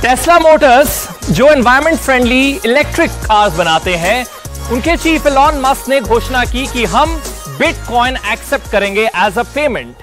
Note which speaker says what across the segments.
Speaker 1: Tesla Motors जो environment friendly electric cars बनाते हैं, उनके चीफ एलॉन मस्क ने घोषणा की कि हम बिटकॉइन एक्सेप्ट करेंगे एज अ पेमेंट।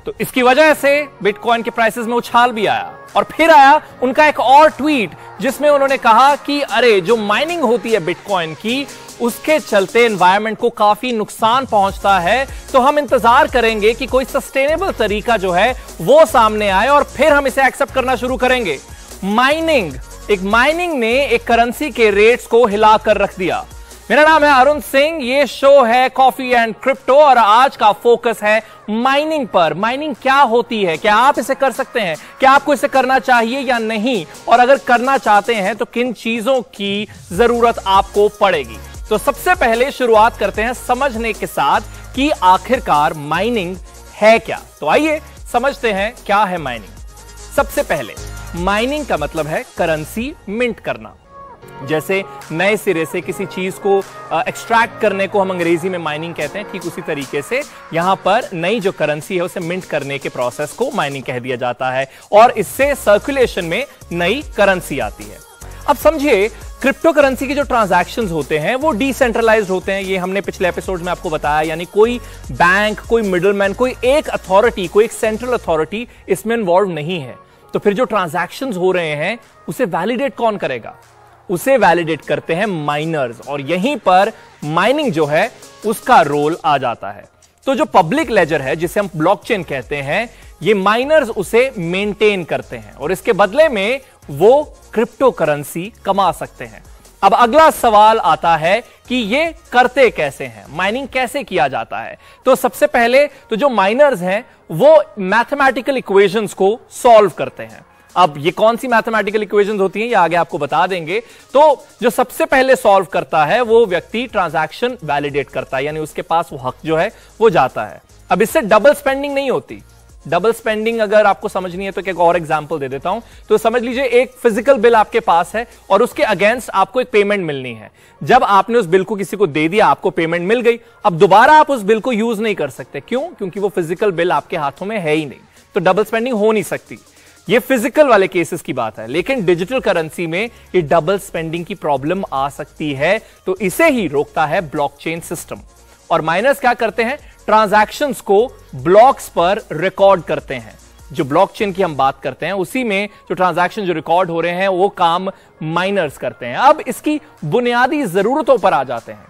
Speaker 1: तो इसकी वजह से बिटकॉइन के प्राइसेस में उछाल भी आया। और फिर आया उनका एक और ट्वीट जिसमें उन्होंने कहा कि अरे जो माइनिंग होती है बिटकॉइन की, उसके चलते एनवायरनमेंट को काफी नुकसान पहुंचता है, तो हम इंतजार करेंगे कि कोई सस्टेनेबल तरीका जो है वो सामने आए और फिर हम इसे एक्सेप्ट करना शुरू करेंगे। माइनिंग ने एक करेंसी के रेट्स को हिलाकर रख दिया। मेरा नाम है अरुण सिंह, ये शो है कॉफी एंड क्रिप्टो और आज का फोकस है माइनिंग पर। माइनिंग क्या होती है, क्या आप इसे कर सकते हैं, क्या आपको इसे करना चाहिए या नहीं, और अगर करना चाहते हैं तो किन चीजों की जरूरत आपको पड़ेगी। तो सबसे पहले शुरुआत करते हैं समझने के साथ कि आखिरकार माइनिंग है क्या। तो आइए समझते हैं क्या है माइनिंग। सबसे पहले माइनिंग का मतलब है करेंसी मिंट करना। जैसे नए सिरे से किसी चीज को एक्सट्रैक्ट करने को हम अंग्रेजी में माइनिंग कहते हैं, ठीक उसी तरीके से यहां पर नई जो करेंसी है उसे मिंट करने के प्रोसेस को माइनिंग कह दिया जाता है और इससे सर्कुलेशन में नई करेंसी आती है। अब समझिए, क्रिप्टो करेंसी के जो ट्रांजैक्शंस होते हैं वो डिसेंट्रलाइज्ड होते हैं। ये हमने पिछले एपिसोड में आपको बताया, यानी कोई बैंक, कोई मिडलमैन, कोई एक अथॉरिटी, कोई एक सेंट्रल अथॉरिटी इसमें इन्वॉल्व नहीं है। तो फिर जो ट्रांजैक्शंस हो रहे हैं उसे वैलिडेट कौन करेगा? उसे वैलिडेट करते हैं माइनर्स, और यहीं पर माइनिंग जो है उसका रोल आ जाता है। तो जो पब्लिक लेजर है जिसे हम ब्लॉकचेन कहते हैं, ये माइनर्स उसे मेंटेन करते हैं और इसके बदले में वो क्रिप्टो करेंसी कमा सकते हैं। अब अगला सवाल आता है कि ये करते कैसे हैं, माइनिंग कैसे किया जाता है। तो सबसे पहले तो जो माइनर्स हैं वो मैथमेटिकल इक्वेशंस को सॉल्व करते हैं। अब ये कौन सी मैथमेटिकल इक्वेशंस होती हैं ये आगे आपको बता देंगे। तो जो सबसे पहले सॉल्व करता है वो व्यक्ति ट्रांजैक्शन वैलिडेट करता है, यानी उसके पास वो हक जो है वो जाता है। अब इससे डबल स्पेंडिंग नहीं होती। डबल स्पेंडिंग अगर आपको समझनी है तो एक और एग्जांपल दे देता हूं। तो समझ लीजिए एक फिजिकल बिल आपके पास है और उसके अगेंस्ट आपको एक पेमेंट मिलनी है। जब आपने उस बिल को किसी को दे दिया, आपको पेमेंट मिल गई, अब दोबारा आप उस बिल को यूज नहीं कर सकते। क्यों? क्योंकि वो फिजिकल बिल आपके हाथों में है ही नहीं, तो डबल स्पेंडिंग हो नहीं सकती। ये फिजिकल वाले केसेस की बात है, लेकिन डिजिटल करेंसी में ये डबल स्पेंडिंग की प्रॉब्लम आ सकती है। तो इसे ही रोकता है ब्लॉकचेन सिस्टम। और माइनर्स क्या करते हैं? ट्रांजैक्शंस को ब्लॉक्स पर रिकॉर्ड करते हैं। जो ब्लॉकचेन की हम बात करते हैं उसी में जो ट्रांजैक्शन जो रिकॉर्ड हो रहे हैं वो काम माइनर्स करते हैं। अब इसकी बुनियादी जरूरतों पर आ जाते हैं।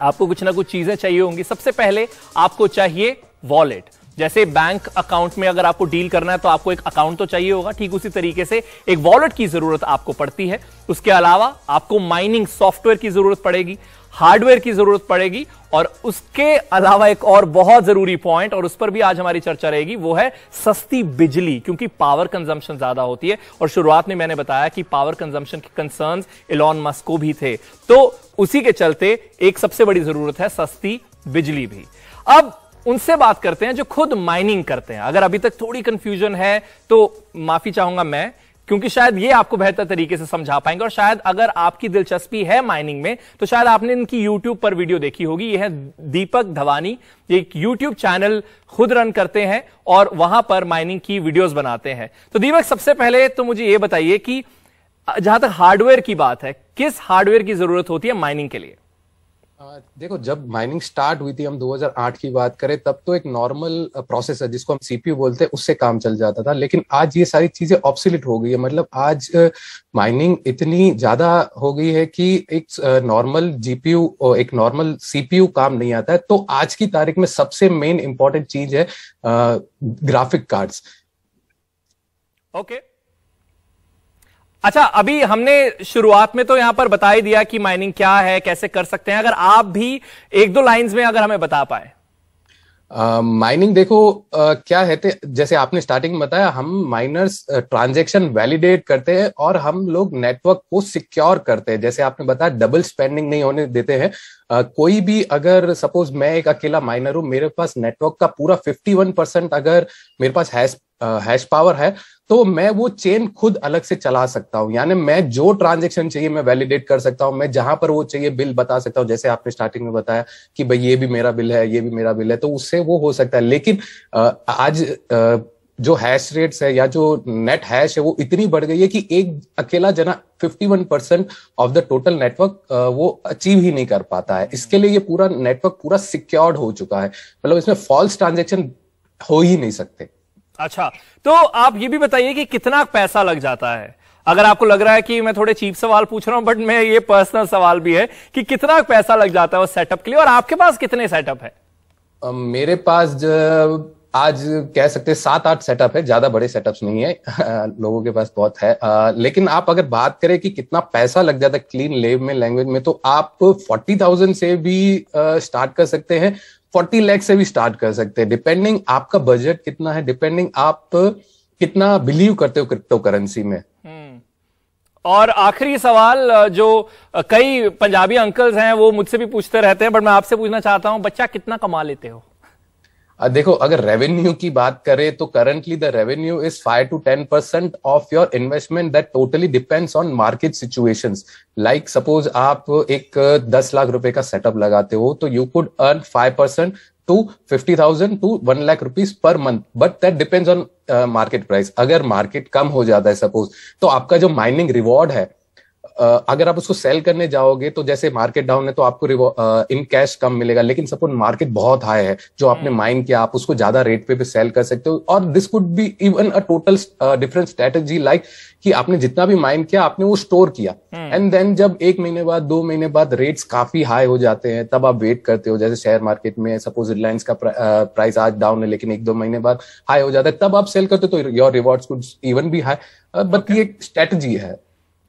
Speaker 1: आपको कुछ ना कुछ चीजें चाहिए होंगी। सबसे पहले आपको चाहिए वॉलेट। जैसे बैंक अकाउंट में अगर आपको डील करना है तो आपको एक अकाउंट तो चाहिए होगा, ठीक उसी तरीके से एक वॉलेट की जरूरत आपको पड़ती है। उसके अलावा आपको माइनिंग सॉफ्टवेयर की जरूरत पड़ेगी, हार्डवेयर की जरूरत पड़ेगी, और उसके अलावा एक और बहुत जरूरी पॉइंट, और उस पर भी आज हमारी चर्चा रहेगी, वो है सस्ती बिजली, क्योंकि पावर कंजम्पशन ज्यादा होती है। और शुरुआत में मैंने बताया कि पावर कंजम्पशन के कंसर्न्स एलॉन मस्क को भी थे, तो उसी के चलते एक सबसे बड़ी जरूरत है सस्ती बिजली भी। अब उनसे बात करते हैं जो खुद माइनिंग करते हैं। अगर अभी तक थोड़ी कंफ्यूजन है तो माफी चाहूंगा मैं, क्योंकि शायद ये आपको बेहतर तरीके से समझा पाएंगे। और शायद अगर आपकी दिलचस्पी है माइनिंग में तो शायद आपने इनकी यूट्यूब पर वीडियो देखी होगी। ये है दीपक धवानी, ये एक यूट्यूब चैनल खुद रन करते हैं और वहां पर माइनिंग की वीडियोस बनाते हैं। तो दीपक, सबसे पहले तो मुझे ये बताइए कि जहां तक हार्डवेयर की बात है, किस हार्डवेयर की जरूरत होती है माइनिंग के लिए?
Speaker 2: देखो, जब माइनिंग स्टार्ट हुई थी, हम 2008 की बात करें, तब तो एक नॉर्मल प्रोसेसर जिसको हम सीपीयू बोलते हैं उससे काम चल जाता था। लेकिन आज ये सारी चीजें ऑब्सोलीट हो गई है। मतलब आज माइनिंग इतनी ज्यादा हो गई है कि एक नॉर्मल जीपीयू और एक नॉर्मल सीपीयू काम नहीं आता है। तो आज की तारीख में सबसे मेन इंपॉर्टेंट चीज है ग्राफिक कार्ड्स।
Speaker 1: ओके, अच्छा, अभी हमने शुरुआत में तो यहां पर बता ही दिया कि माइनिंग क्या है, कैसे कर सकते हैं। अगर आप भी एक दो लाइंस में अगर हमें बता पाए।
Speaker 2: माइनिंग देखो क्या है, जैसे आपने स्टार्टिंग में बताया, हम माइनर्स ट्रांजैक्शन वैलिडेट करते हैं और हम लोग नेटवर्क को सिक्योर करते हैं। जैसे आपने बताया, डबल स्पेंडिंग नहीं होने देते हैं। कोई भी, अगर सपोज मैं एक अकेला माइनर हूं, मेरे पास नेटवर्क का पूरा 51% अगर मेरे पास हैश पावर है, तो मैं वो चेन खुद अलग से चला सकता हूं। यानी मैं जो ट्रांजैक्शन चाहिए मैं वैलिडेट कर सकता हूं, मैं जहां पर वो चाहिए बिल बता सकता हूं। जैसे आपने स्टार्टिंग में बताया कि भाई ये भी मेरा बिल है, ये भी मेरा बिल है, तो उससे वो हो सकता है। लेकिन आज जो हैश रेट्स है या जो नेट हैश है वो इतनी बढ़ गई है कि एक अकेला जना 51% ऑफ द टोटल नेटवर्क वो अचीव ही नहीं कर पाता है। इसके लिए ये पूरा नेटवर्क पूरा सिक्योर्ड हो चुका है, मतलब इसमें फॉल्स ट्रांजेक्शन हो ही नहीं सकते।
Speaker 1: अच्छा, तो आप ये भी बताइए कि कितना पैसा लग जाता है? अगर आपको लग रहा है कि मैं थोड़े चीप सवाल पूछ रहा हूं, बट मैं ये पर्सनल सवाल भी है कि कितना पैसा लग जाता है उस सेटअप के लिए, और आपके पास कितने सेटअप है?
Speaker 2: मेरे पास आज कह सकते हैं 7-8 सेटअप है, ज्यादा बड़े सेटअप्स नहीं है। लोगों के पास बहुत है। लेकिन आप अगर बात करें कि कितना पैसा लग जाता है क्लीन लेब में लैंग्वेज में, तो आप 40,000 से भी स्टार्ट कर सकते हैं, 40 लाख से भी स्टार्ट कर सकते हैं, डिपेंडिंग आपका बजट कितना है, डिपेंडिंग आप कितना बिलीव करते हो क्रिप्टो करेंसी में।
Speaker 1: और आखिरी सवाल, जो कई पंजाबी अंकल्स हैं वो मुझसे भी पूछते रहते हैं, बट मैं आपसे पूछना चाहता हूं, बच्चा कितना कमा लेते हो?
Speaker 2: देखो, अगर रेवेन्यू की बात करें तो currently the revenue is 5 to 10% of your investment, that totally depends on market situations. Like suppose आप एक 10 लाख रुपए का सेटअप लगाते हो तो you could earn 5% to 50,000 to 1 lakh rupees per month, but that depends on market price. अगर market कम हो जाता है सपोज, तो आपका जो माइनिंग रिवॉर्ड है, अगर आप उसको सेल करने जाओगे तो जैसे मार्केट डाउन है तो आपको इन कैश कम मिलेगा, लेकिन सपोज मार्केट बहुत हाई है, जो आपने माइन किया आप उसको ज्यादा रेट पे भी सेल कर सकते हो। और this could be even a total different strategy, like कि आपने जितना भी माइन किया आपने वो स्टोर किया, एंड देन जब 1 महीने बाद 2 महीने बाद रेट्स काफी हाई हो जाते हैं तब आप वेट करते हो। जैसे शेयर मार्केट में सपोज रिलायंस का प्राइस आज डाउन है लेकिन 1-2 महीने बाद हाई हो जाता है, तब आप सेल करते हो तो your rewards could even be high. But ये स्ट्रेटेजी है।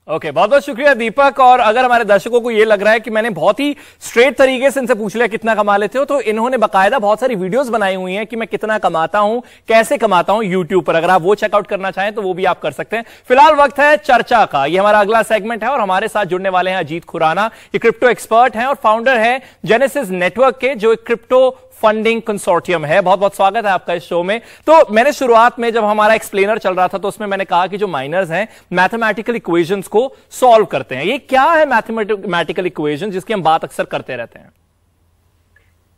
Speaker 1: ओके, बहुत बहुत शुक्रिया दीपक। और अगर हमारे दर्शकों को ये लग रहा है कि मैंने बहुत ही स्ट्रेट तरीके से इनसे पूछ लिया कितना कमा लेते हो, तो इन्होंने बकायदा बहुत सारी वीडियोस बनाई हुई हैं कि मैं कितना कमाता हूं, कैसे कमाता हूं, यूट्यूब पर। अगर आप वो चेकआउट करना चाहें तो वो भी आप कर सकते हैं। फिलहाल वक्त है चर्चा का, ये हमारा अगला सेगमेंट है और हमारे साथ जुड़ने वाले हैं अजीत खुराना। ये क्रिप्टो एक्सपर्ट हैं और फाउंडर है जेनेसिस नेटवर्क के, जो एक क्रिप्टो फंडिंग कंसोर्टियम है। बहुत बहुत स्वागत है आपका इस शो में। तो मैंने शुरुआत में जब हमारा एक्सप्लेनर चल रहा था तो उसमें मैंने कहा कि जो माइनर्स हैं मैथमेटिकल इक्वेशंस को सॉल्व करते हैं। ये क्या है मैथमेटिकल इक्वेशन जिसकी हम बात अक्सर करते रहते हैं?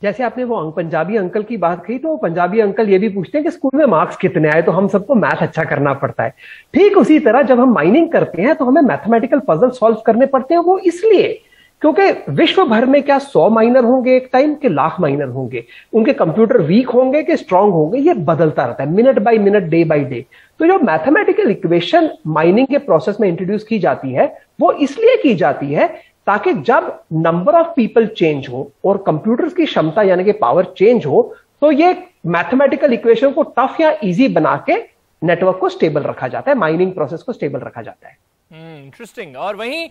Speaker 3: जैसे आपने वो पंजाबी अंकल की बात कही, तो पंजाबी अंकल ये भी पूछते हैं कि स्कूल में मार्क्स कितने आए, तो हम सबको मैथ अच्छा करना पड़ता है। ठीक उसी तरह जब हम माइनिंग करते हैं तो हमें मैथमेटिकल पजल सॉल्व करने पड़ते हैं। वो इसलिए क्योंकि विश्व भर में क्या 100 माइनर होंगे एक टाइम के, लाख माइनर होंगे, उनके कंप्यूटर वीक होंगे कि स्ट्रांग होंगे, ये बदलता रहता है minute by minute, day by day. तो जो मैथमेटिकल इक्वेशन माइनिंग के प्रोसेस में इंट्रोड्यूस की जाती है वो इसलिए की जाती है ताकि जब नंबर ऑफ पीपल चेंज हो और कंप्यूटर्स की क्षमता यानी कि पावर चेंज हो, तो ये मैथमेटिकल इक्वेशन को टफ या इजी बना के नेटवर्क को स्टेबल रखा जाता है, माइनिंग प्रोसेस को स्टेबल रखा जाता है।
Speaker 1: इंटरेस्टिंग। और वहीं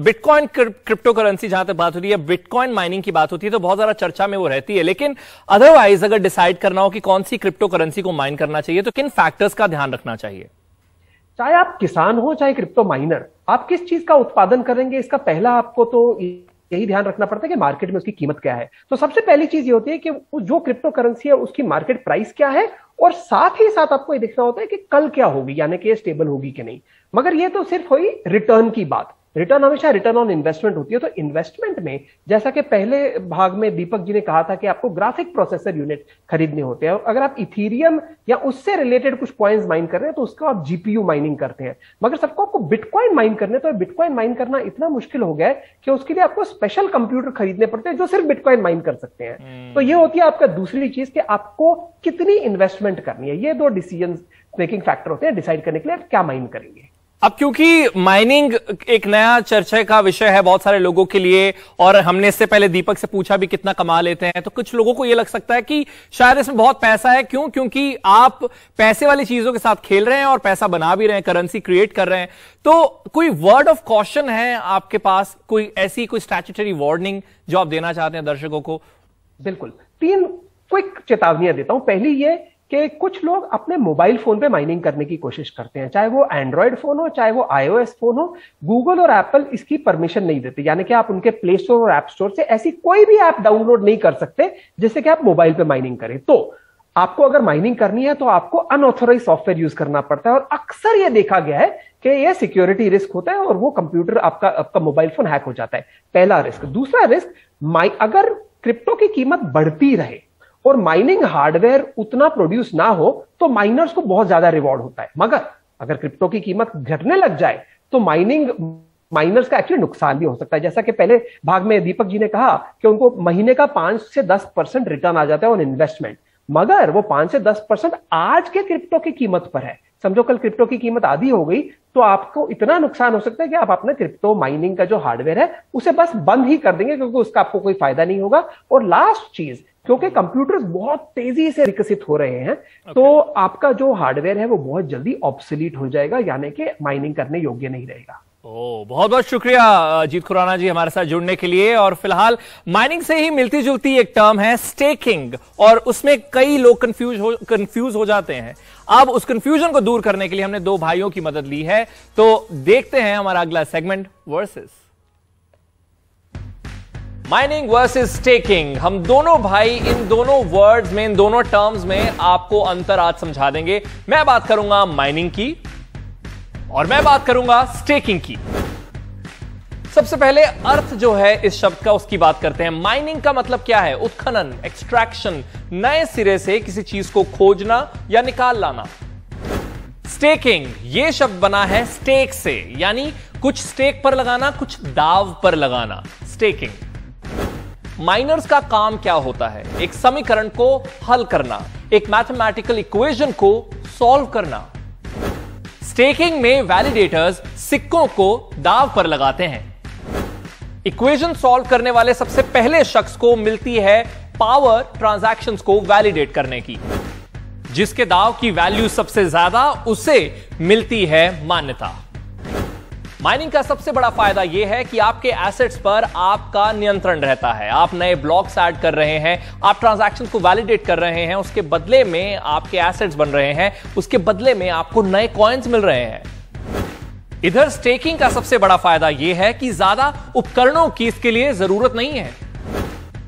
Speaker 1: बिटकॉइन क्रिप्टो करेंसी जहां तक बात होती है, बिटकॉइन माइनिंग की बात होती है तो बहुत ज्यादा चर्चा में वो रहती है, लेकिन अदरवाइज अगर डिसाइड करना हो कि कौन सी क्रिप्टो करेंसी को माइन करना चाहिए तो किन फैक्टर्स का ध्यान रखना चाहिए?
Speaker 3: चाहे आप किसान हो चाहे क्रिप्टो माइनर, आप किस चीज का उत्पादन करेंगे इसका पहला आपको तो यही ध्यान रखना पड़ता है कि मार्केट में उसकी कीमत क्या है। तो सबसे पहली चीज ये होती है कि जो क्रिप्टो करेंसी है उसकी मार्केट प्राइस क्या है, और साथ ही साथ आपको ये देखना होता है कि कल क्या होगी, यानी कि ये स्टेबल होगी कि नहीं। मगर ये तो सिर्फ हुई रिटर्न की बात। रिटर्न हमेशा रिटर्न ऑन इन्वेस्टमेंट होती है। तो इन्वेस्टमेंट में जैसा कि पहले भाग में दीपक जी ने कहा था कि आपको ग्राफिक प्रोसेसर यूनिट खरीदने होते हैं, और अगर आप इथीरियम या उससे रिलेटेड कुछ पॉइंट्स माइन कर रहे हैं तो उसको आप जीपीयू माइनिंग करते हैं। मगर सबको आपको बिटकॉइन माइन करने, तो बिटकॉइन माइन करना इतना मुश्किल हो गया है कि उसके लिए आपको स्पेशल कंप्यूटर खरीदने पड़ते हैं जो सिर्फ बिटकॉइन माइन कर सकते हैं। तो ये होती है आपका दूसरी चीज कि आपको कितनी इन्वेस्टमेंट करनी है। ये 2 डिसीजन मेकिंग फैक्टर होते हैं डिसाइड करने के लिए आप क्या माइन करेंगे।
Speaker 1: अब क्योंकि माइनिंग एक नया चर्चा का विषय है बहुत सारे लोगों के लिए, और हमने इससे पहले दीपक से पूछा भी कितना कमा लेते हैं, तो कुछ लोगों को यह लग सकता है कि शायद इसमें बहुत पैसा है। क्यों? क्योंकि आप पैसे वाली चीजों के साथ खेल रहे हैं और पैसा बना भी रहे हैं, करेंसी क्रिएट कर रहे हैं। तो कोई वर्ड ऑफ कॉशन है आपके पास, कोई ऐसी कोई स्टैट्यूटरी वार्निंग जो आप देना चाहते हैं दर्शकों को?
Speaker 3: बिल्कुल, 3 क्विक चेतावनियां देता हूं। पहली ये कि कुछ लोग अपने मोबाइल फोन पे माइनिंग करने की कोशिश करते हैं, चाहे वो एंड्रॉयड फोन हो चाहे वो iOS फोन हो। गूगल और एप्पल इसकी परमिशन नहीं देते, यानी कि आप उनके प्ले स्टोर और ऐप स्टोर से ऐसी कोई भी ऐप डाउनलोड नहीं कर सकते जिससे कि आप मोबाइल पे माइनिंग करें। तो आपको अगर माइनिंग करनी है तो आपको अनऑथोराइज सॉफ्टवेयर यूज करना पड़ता है, और अक्सर यह देखा गया है कि यह सिक्योरिटी रिस्क होता है और वो कंप्यूटर आपका मोबाइल फोन हैक हो जाता है। पहला रिस्क। दूसरा रिस्क, अगर क्रिप्टो की कीमत बढ़ती रहे और माइनिंग हार्डवेयर उतना प्रोड्यूस ना हो तो माइनर्स को बहुत ज्यादा रिवॉर्ड होता है। मगर अगर क्रिप्टो की कीमत घटने लग जाए तो माइनर्स का एक्चुअली नुकसान भी हो सकता है। जैसा कि पहले भाग में दीपक जी ने कहा कि उनको महीने का 5 से 10% रिटर्न आ जाता है ऑन इन्वेस्टमेंट, मगर वो 5 से 10% आज के क्रिप्टो की कीमत पर है। समझो कल क्रिप्टो की कीमत आधी हो गई तो आपको इतना नुकसान हो सकता है कि आप अपना क्रिप्टो माइनिंग का जो हार्डवेयर है उसे बस बंद ही कर देंगे, क्योंकि उसका आपको कोई फायदा नहीं होगा। और लास्ट चीज, क्योंकि कंप्यूटर्स बहुत तेजी से विकसित हो रहे हैं, तो आपका जो हार्डवेयर है वो बहुत जल्दी ऑब्सोलीट हो जाएगा, यानी कि माइनिंग करने योग्य नहीं रहेगा।
Speaker 1: बहुत बहुत शुक्रिया अजीत खुराना जी हमारे साथ जुड़ने के लिए। और फिलहाल माइनिंग से ही मिलती जुलती एक टर्म है स्टेकिंग, और उसमें कई लोग कंफ्यूज हो जाते हैं। अब उस कंफ्यूजन को दूर करने के लिए हमने दो भाइयों की मदद ली है, तो देखते हैं हमारा अगला segment, versus mining versus staking. हम दोनों भाई इन दोनों वर्ड्स में, इन दोनों टर्म्स में आपको अंतर आज समझा देंगे। मैं बात करूंगा माइनिंग की और मैं बात करूंगा स्टेकिंग की। सबसे पहले अर्थ जो है इस शब्द का उसकी बात करते हैं। माइनिंग का मतलब क्या है? उत्खनन, एक्सट्रैक्शन, नए सिरे से किसी चीज को खोजना या निकाल लाना। स्टेकिंग ये शब्द बना है स्टेक से, यानी कुछ स्टेक पर लगाना, कुछ दाव पर लगाना, स्टेकिंग। माइनर्स का काम क्या होता है? एक समीकरण को हल करना, एक मैथमेटिकल इक्वेशन को सॉल्व करना। स्टेकिंग में वैलिडेटर्स सिक्कों को दाव पर लगाते हैं। इक्वेशन सॉल्व करने वाले सबसे पहले शख्स को मिलती है पावर ट्रांजैक्शंस को वैलिडेट करने की। जिसके दाव की वैल्यू सबसे ज्यादा, उसे मिलती है मान्यता। माइनिंग का सबसे बड़ा फायदा यह है कि आपके एसेट्स पर आपका नियंत्रण रहता है। आप नए ब्लॉक्स ऐड कर रहे हैं, आप ट्रांजैक्शंस को वैलिडेट कर रहे हैं, उसके बदले में आपके एसेट्स बन रहे हैं, उसके बदले में आपको नए कॉइन्स मिल रहे हैं। इधर स्टेकिंग का सबसे बड़ा फायदा यह है कि ज्यादा उपकरणों की इसके लिए जरूरत नहीं है।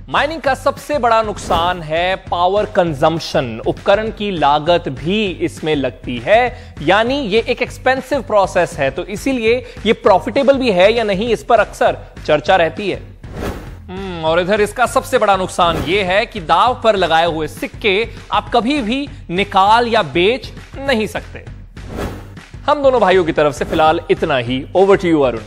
Speaker 1: माइनिंग का सबसे बड़ा नुकसान है पावर कंजम्पशन। उपकरण की लागत भी इसमें लगती है, यानी ये एक एक्सपेंसिव प्रोसेस है, तो इसीलिए ये प्रॉफिटेबल भी है या नहीं इस पर अक्सर चर्चा रहती है। और इधर इसका सबसे बड़ा नुकसान ये है कि दांव पर लगाए हुए सिक्के आप कभी भी निकाल या बेच नहीं सकते। हम दोनों भाइयों की तरफ से फिलहाल इतना ही। Over to you Arun.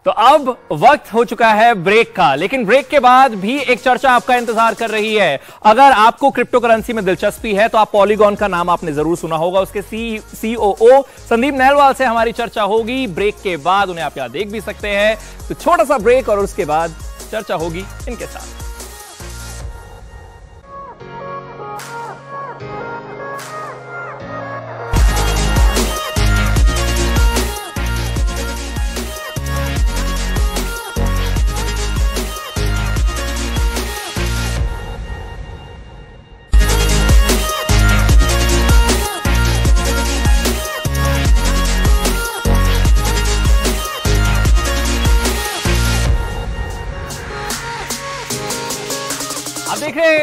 Speaker 1: तो अब वक्त हो चुका है ब्रेक का, लेकिन ब्रेक के बाद भी एक चर्चा आपका इंतजार कर रही है। अगर आपको क्रिप्टो करेंसी में दिलचस्पी है तो आप पॉलीगॉन का नाम आपने जरूर सुना होगा। उसके COO संदीप नहलवाल से हमारी चर्चा होगी ब्रेक के बाद। उन्हें आप यहां देख भी सकते हैं। तो छोटा सा ब्रेक और उसके बाद चर्चा होगी इनके साथ।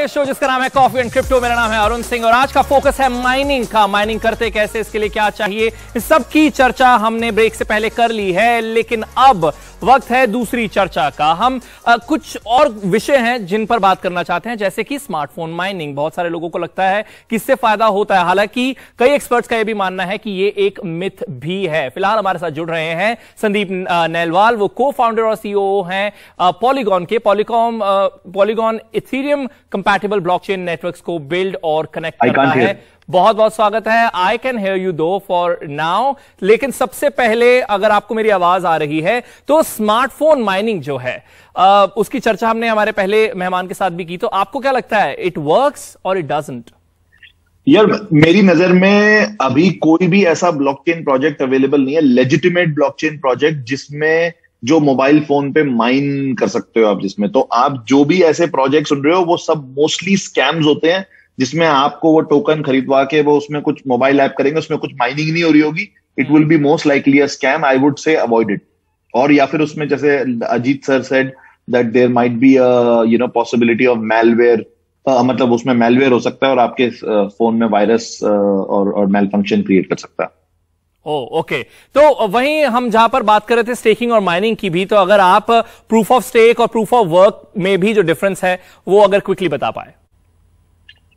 Speaker 1: शो जिसका नाम है कॉफी एंड क्रिप्टो। मेरा नाम है अरुण सिंह और आज का फोकस है माइनिंग का। माइनिंग करते कैसे, इसके लिए क्या चाहिए, इस सब की चर्चा हमने ब्रेक से पहले कर ली है, लेकिन अब वक्त है दूसरी चर्चा का। हम कुछ और विषय हैं जिन पर बात करना चाहते हैं, जैसे कि स्मार्टफोन माइनिंग। बहुत सारे लोगों को लगता है कि इससे फायदा होता है, हालांकि कई एक्सपर्ट्स का यह भी मानना है कि यह एक मिथ भी है। फिलहाल हमारे साथ जुड़ रहे हैं संदीप नहलवाल, वो को फाउंडर और सीईओ हैं पॉलीगॉन के। Polygon Ethereum compatible blockchain networks को बिल्ड और कनेक्ट करता है। बहुत बहुत स्वागत है। आई कैन हेयर यू दो फॉर नाउ, लेकिन सबसे पहले अगर आपको मेरी आवाज आ रही है तो स्मार्टफोन माइनिंग जो है उसकी चर्चा हमने हमारे पहले मेहमान के साथ भी की। तो आपको क्या लगता है, इट वर्क्स और इट डजंट?
Speaker 4: यार मेरी नजर में अभी कोई भी ऐसा ब्लॉकचेन प्रोजेक्ट अवेलेबल नहीं है, लेजिटिमेट ब्लॉकचेन प्रोजेक्ट जिसमें जो मोबाइल फोन पे माइन कर सकते हो आप, जिसमें तो आप जो भी ऐसे प्रोजेक्ट सुन रहे हो वो सब मोस्टली स्कैम्स होते हैं, जिसमें आपको वो टोकन खरीदवा के वो उसमें कुछ मोबाइल ऐप करेंगे, उसमें कुछ माइनिंग नहीं हो रही होगी। It will be most likely a scam. I would say avoid it. और या फिर उसमें जैसे Ajit sir said that there might be possibility of malware, मतलब उसमें मैलवेयर हो सकता है और आपके फोन में वायरस और मैल फंक्शन क्रिएट कर सकता है।
Speaker 1: ओके। तो वहीं हम जहां पर बात कर रहे थे स्टेकिंग और माइनिंग की भी, तो अगर आप प्रूफ ऑफ स्टेक और प्रूफ ऑफ वर्क में भी जो डिफरेंस है वो अगर क्विकली बता पाए।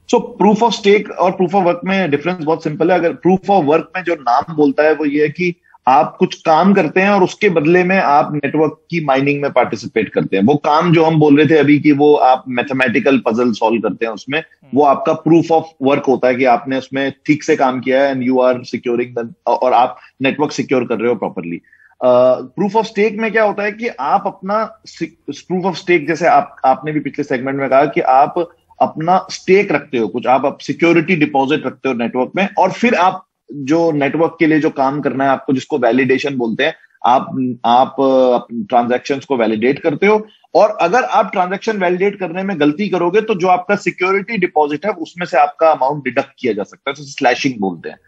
Speaker 4: सो प्रूफ ऑफ स्टेक और प्रूफ ऑफ वर्क में डिफरेंस बहुत सिंपल है। अगर प्रूफ ऑफ वर्क में जो नाम बोलता है वो ये है कि आप कुछ काम करते हैं और उसके बदले में आप नेटवर्क की माइनिंग में पार्टिसिपेट करते हैं। वो काम जो हम बोल रहे थे अभी कि वो आप मैथमेटिकल पजल सॉल्व करते हैं, उसमें वो आपका प्रूफ ऑफ वर्क होता है कि आपने उसमें ठीक से काम किया है एंड यू आर सिक्योरिंग और आप नेटवर्क सिक्योर कर रहे हो प्रॉपरली। प्रूफ ऑफ स्टेक में क्या होता है कि आप अपना प्रूफ ऑफ स्टेक, जैसे आपने भी पिछले सेगमेंट में कहा कि आप अपना स्टेक रखते हो, कुछ आप सिक्योरिटी डिपॉजिट रखते हो नेटवर्क में, और फिर आप जो नेटवर्क के लिए जो काम करना है आपको, जिसको वैलिडेशन बोलते हैं, आप ट्रांजैक्शंस को वैलिडेट करते हो। और अगर आप ट्रांजैक्शन वैलिडेट करने में गलती करोगे तो जो आपका सिक्योरिटी डिपॉजिट है उसमें से आपका अमाउंट डिडक्ट किया जा सकता है, तो स्लैशिंग बोलते हैं।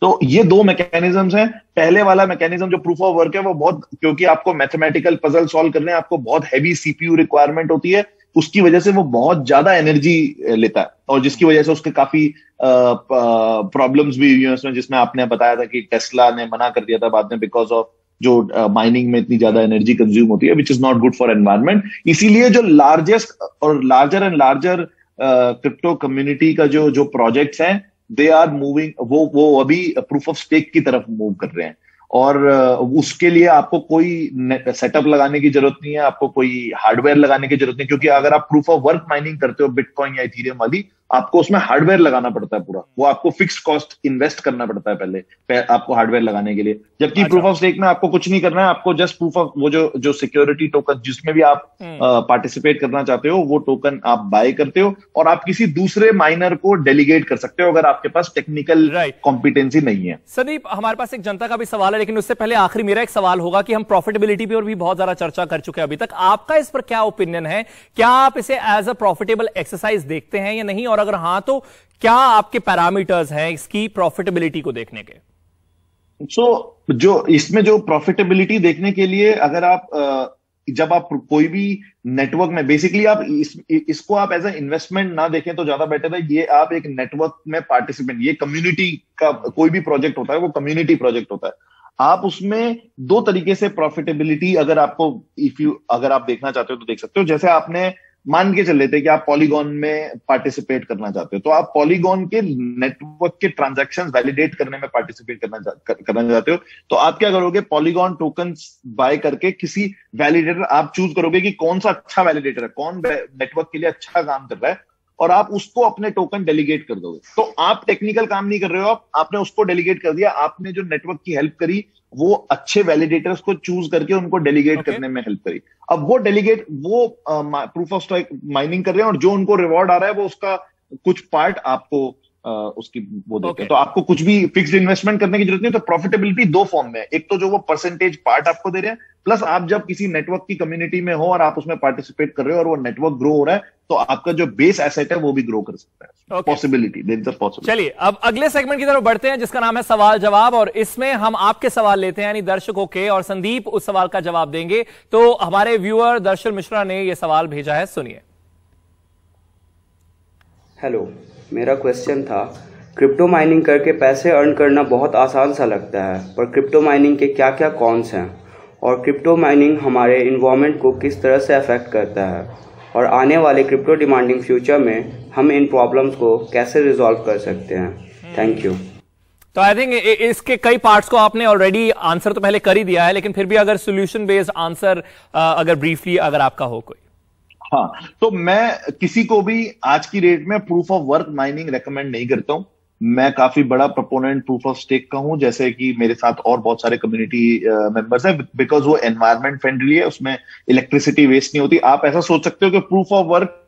Speaker 4: तो ये दो मैकेनिज्म्स हैं। पहले वाला मैकेनिज्म जो प्रूफ ऑफ वर्क है वो बहुत, क्योंकि आपको मैथमेटिकल पजल सॉल्व करने आपको बहुत हैवी सीपीयू रिक्वायरमेंट होती है, उसकी वजह से वो बहुत ज्यादा एनर्जी लेता है, और जिसकी वजह से उसके काफी प्रॉब्लम्स भी हुई हैं उसमें, जिसमें आपने बताया था कि टेस्ला ने मना कर दिया था बाद में बिकॉज ऑफ जो माइनिंग में इतनी ज्यादा एनर्जी कंज्यूम होती है, which is not good for environment. इसीलिए जो लार्जेस्ट और larger and larger crypto community का जो प्रोजेक्ट्स हैं, दे आर मूविंग, वो अभी प्रूफ ऑफ स्टेक की तरफ मूव कर रहे हैं। और उसके लिए आपको कोई सेटअप लगाने की जरूरत नहीं है, आपको कोई हार्डवेयर लगाने की जरूरत नहीं, क्योंकि अगर आप प्रूफ ऑफ वर्क माइनिंग करते हो बिटकॉइन या इथेरियम वाली, आपको उसमें हार्डवेयर लगाना पड़ता है पूरा, वो आपको फिक्स्ड कॉस्ट इन्वेस्ट करना पड़ता है पहले आपको हार्डवेयर लगाने के लिए। जबकि प्रूफ ऑफ स्टेक में आपको कुछ नहीं करना है, आपको जस्ट प्रूफ ऑफ वो जो सिक्योरिटी टोकन जिसमें भी आप पार्टिसिपेट करना चाहते हो वो टोकन आप बाय करते हो और आप किसी दूसरे माइनर को डेलीगेट कर सकते हो अगर आपके पास टेक्निकल कॉम्पिटेंसी नहीं है।
Speaker 1: संदीप, हमारे पास एक जनता का भी सवाल है, लेकिन उससे पहले आखिरी मेरा एक सवाल होगा कि हम प्रॉफिटेबिलिटी पर भी बहुत ज्यादा चर्चा कर चुके हैं अभी तक। आपका इस पर क्या ओपिनियन है? क्या आप इसे एज अ प्रॉफिटेबल एक्सरसाइज देखते हैं या नहीं? और अगर हां तो क्या आपके पैरामीटर्स हैं इसकी प्रॉफिटेबिलिटी को देखने के?
Speaker 4: जो इसमें जो प्रॉफिटेबिलिटी देखने के लिए, अगर आप जब आप कोई भी नेटवर्क में बेसिकली आप इसको आप एज ए इन्वेस्टमेंट ना देखें तो ज्यादा बेटर है। ये आप एक नेटवर्क में पार्टिसिपेंट, ये कम्युनिटी का कोई भी प्रोजेक्ट होता है वो कम्युनिटी प्रोजेक्ट होता है। आप उसमें दो तरीके से प्रॉफिटेबिलिटी अगर आप देखना चाहते हो तो देख सकते हो। जैसे आपने मान के चल लेते कि आप पॉलीगॉन में पार्टिसिपेट करना चाहते हो, तो आप पॉलीगॉन के नेटवर्क के ट्रांजैक्शंस वैलिडेट करने में पार्टिसिपेट करना चाहते हो, तो आप क्या करोगे? पॉलीगॉन टोकन्स बाय करके किसी वैलिडेटर आप चूज करोगे कि कौन सा अच्छा वैलिडेटर है, कौन नेटवर्क के लिए अच्छा काम कर रहा है, और आप उसको अपने टोकन डेलीगेट कर दोगे। तो आप टेक्निकल काम नहीं कर रहे हो, आपने उसको डेलीगेट कर दिया, आपने जो नेटवर्क की हेल्प करी वो अच्छे वैलिडेटर्स को चूज करके उनको डेलीगेट करने में हेल्प करी। अब वो प्रूफ ऑफ स्टेक माइनिंग कर रहे हैं और जो उनको रिवॉर्ड आ रहा है वो उसका कुछ पार्ट आपको उसकी वो देते हैं। तो आपको कुछ भी फिक्स्ड इन्वेस्टमेंट करने की जरूरत नहीं। तो प्रॉफिटेबिलिटी दो फॉर्म में है, एक तो जो वो परसेंटेज पार्ट आपको दे रहे हैं, प्लस आप जब किसी नेटवर्क की कम्युनिटी में हो और आप उसमें पार्टिसिपेट कर रहे हो और वो नेटवर्क ग्रो हो रहा है, तो आपका जो बेस एसेट है वो भी ग्रो कर सकता है। Possibility, there is a possibility.
Speaker 1: चलिए अब अगले सेगमेंट की तरफ बढ़ते हैं जिसका नाम है सवाल जवाब, और इसमें हम आपके सवाल लेते हैं यानी दर्शकों के, और संदीप उस सवाल का जवाब देंगे। तो हमारे व्यूअर दर्शन मिश्रा ने यह सवाल भेजा है, सुनिए।
Speaker 5: हेलो, मेरा क्वेश्चन था, क्रिप्टो माइनिंग करके पैसे अर्न करना बहुत आसान सा लगता है, पर क्रिप्टो माइनिंग के क्या क्या कॉन्स हैं, और क्रिप्टो माइनिंग हमारे इन्वायरमेंट को किस तरह से अफेक्ट करता है, और आने वाले क्रिप्टो डिमांडिंग फ्यूचर में हम इन प्रॉब्लम्स को कैसे रिजॉल्व कर सकते हैं? Thank you.
Speaker 1: तो आई थिंक इसके कई पार्ट्स को आपने ऑलरेडी आंसर तो पहले कर ही दिया है, लेकिन फिर भी अगर सोल्यूशन बेस्ड आंसर अगर ब्रीफली अगर आपका हो कोई।
Speaker 4: हाँ, तो मैं किसी को भी आज की डेट में proof of work mining recommend नहीं करता हूं। मैं काफी बड़ा प्रोपोनेंट प्रूफ ऑफ स्टेक का हूं, जैसे कि मेरे साथ और बहुत सारे कम्युनिटी मेंबर्स हैं, बिकॉज वो एनवायरमेंट फ्रेंडली है, उसमें इलेक्ट्रिसिटी वेस्ट नहीं होती। आप ऐसा सोच सकते हो कि प्रूफ ऑफ वर्क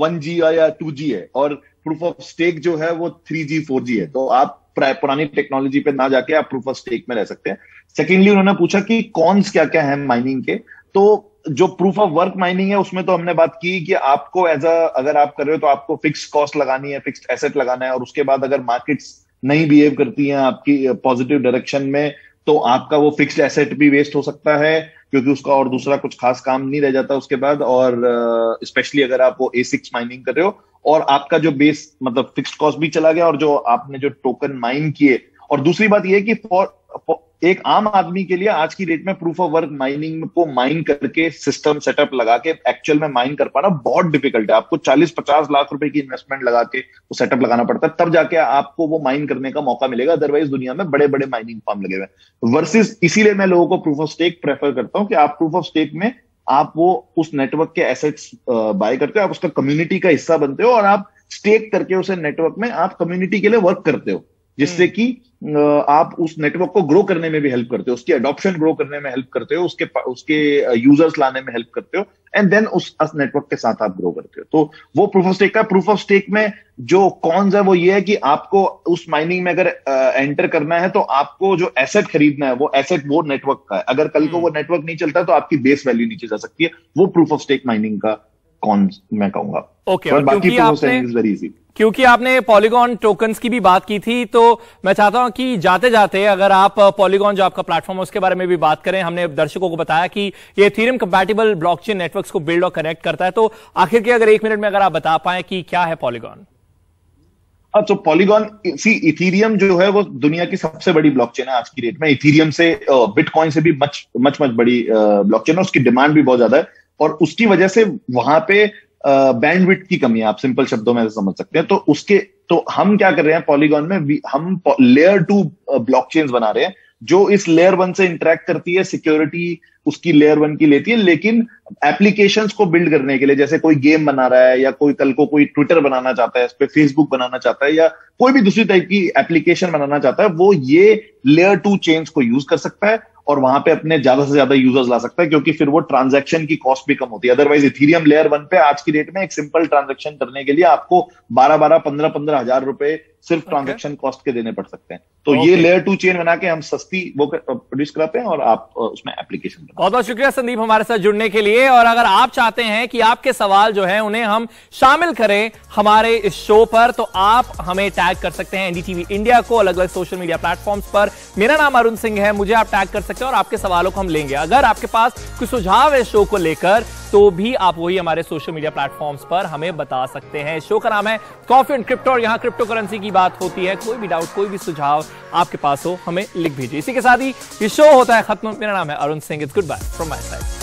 Speaker 4: 1G या 2G है और प्रूफ ऑफ स्टेक जो है वो 3G 4G है, तो आप पुरानी टेक्नोलॉजी पे ना जाके आप प्रूफ ऑफ स्टेक में रह सकते हैं। सेकेंडली उन्होंने पूछा कि कॉन्स क्या क्या है माइनिंग के, तो जो प्रूफ ऑफ वर्क माइनिंग है उसमें तो हमने बात की कि आपको अगर आप कर रहे हो तो आपको फिक्स कॉस्ट लगानी है, फिक्स्ड एसेट लगाना है, और उसके बाद अगर मार्केट्स नहीं बिहेव करती हैं आपकी पॉजिटिव डायरेक्शन में, तो आपका वो फिक्स्ड एसेट भी वेस्ट हो सकता है, क्योंकि उसका और दूसरा कुछ खास काम नहीं रह जाता उसके बाद। और स्पेशली अगर आप वो A6 माइनिंग कर रहे हो और आपका जो बेस मतलब फिक्स्ड कॉस्ट भी चला गया, और जो आपने जो टोकन माइन किए और दूसरी बात यह है कि एक आम आदमी के लिए आज की डेट में प्रूफ ऑफ वर्क माइनिंग को माइन करके सिस्टम सेटअप लगा के एक्चुअल में माइन कर पाना बहुत डिफिकल्ट है। आपको 40-50 लाख रुपए की इन्वेस्टमेंट लगा के वो सेटअप लगाना पड़ता है, तब जाके आपको वो माइन करने का मौका मिलेगा। अदरवाइज दुनिया में बड़े बड़े माइनिंग फार्म लगे हुए हैं। वर्सेस इसीलिए मैं लोगों को प्रूफ ऑफ स्टेक प्रेफर करता हूं कि आप प्रूफ ऑफ स्टेक में आप वो उस नेटवर्क के एसेट्स बाय करते हो, आप उसका कम्युनिटी का हिस्सा बनते हो और आप स्टेक करके उसे नेटवर्क में आप कम्युनिटी के लिए वर्क करते हो, जिससे कि आप उस नेटवर्क को ग्रो करने में भी हेल्प करते हो, उसकी अडॉप्शन ग्रो करने में हेल्प करते हो, उसके यूजर्स लाने में हेल्प करते हो, एंड देन उस नेटवर्क के साथ आप ग्रो करते हो। तो वो प्रूफ ऑफ स्टेक का प्रूफ ऑफ स्टेक में जो कॉन्स है वो ये है कि आपको उस माइनिंग में अगर एंटर करना है तो आपको जो एसेट खरीदना है वो एसेट वो नेटवर्क का है। अगर कल को वो नेटवर्क नहीं चलता तो आपकी बेस वैल्यू नीचे जा सकती है। वो प्रूफ ऑफ स्टेक माइनिंग का कॉन्स मैं कहूंगा।
Speaker 1: ओके, और बाकी proof of stake is very easy. क्योंकि आपने पॉलीगॉन टोकन्स की भी बात की थी, तो मैं चाहता हूं कि जाते जाते अगर आप पॉलीगॉन जो आपका प्लेटफॉर्म है उसके बारे में भी बात करें। हमने दर्शकों को बताया कि ये इथेरियम कंपैटिबल ब्लॉकचेन नेटवर्क्स को बिल्ड और कनेक्ट करता है, तो आखिर के अगर 1 मिनट में अगर आप बता पाएं कि क्या है पॉलीगॉन।
Speaker 4: तो पॉलीगॉन इथेरियम जो है वो दुनिया की सबसे बड़ी ब्लॉकचेन है आज की डेट में। इथेरियम से बिटकॉइन से भी मच बड़ी ब्लॉकचेन है, उसकी डिमांड भी बहुत ज्यादा है और उसकी वजह से वहां पे बैंडविड्थ की कमी है, आप सिंपल शब्दों में समझ सकते हैं। तो हम क्या कर रहे हैं पॉलीगॉन में, हम लेयर 2 ब्लॉकचेन्स बना रहे हैं जो इस लेयर 1 से इंटरेक्ट करती है, सिक्योरिटी उसकी लेयर 1 की लेती है, लेकिन एप्लीकेशंस को बिल्ड करने के लिए, जैसे कोई गेम बना रहा है या कोई कल को कोई ट्विटर बनाना चाहता है, इस पे फेसबुक बनाना चाहता है या कोई भी दूसरी टाइप की एप्लीकेशन बनाना चाहता है, वो ये लेयर 2 चेन्स को यूज कर सकता है और वहां पे अपने ज्यादा से ज्यादा यूजर्स ला सकता है, क्योंकि फिर वो ट्रांजैक्शन की कॉस्ट भी कम होती है। अदरवाइज इथेरियम लेयर 1 पे आज की डेट में एक सिंपल ट्रांजैक्शन करने के लिए आपको 15 हजार रुपए सिर्फ ट्रांजैक्शन कॉस्ट के देने पड़ सकते हैं। तो ये लेयर 2 चेन बना के हम सस्ती वो प्रोड्यूस कराते हैं और आप उसमें एप्लीकेशन।
Speaker 1: बहुत बहुत शुक्रिया संदीप हमारे साथ जुड़ने के लिए। और अगर आप चाहते हैं कि आपके सवाल जो है उन्हें हम शामिल करें हमारे इस शो पर, तो आप हमें टैग कर सकते हैं एनडीटीवी इंडिया को अलग अलग सोशल मीडिया प्लेटफॉर्म्स पर। मेरा नाम अरुण सिंह है, मुझे आप टैग कर सकते हैं और आपके सवालों को हम लेंगे। अगर आपके पास कोई सुझाव है शो को लेकर तो भी आप वही हमारे सोशल मीडिया प्लेटफॉर्म्स पर हमें बता सकते हैं। शो का नाम है कॉफी एंड क्रिप्टो और यहां क्रिप्टो करेंसी की बात होती है। कोई भी डाउट, कोई भी सुझाव आपके पास हो हमें लिख भेजिए। इसी के साथ ही ये शो होता है खत्म। मेरा नाम है Arun Singh. It's good bye from my side.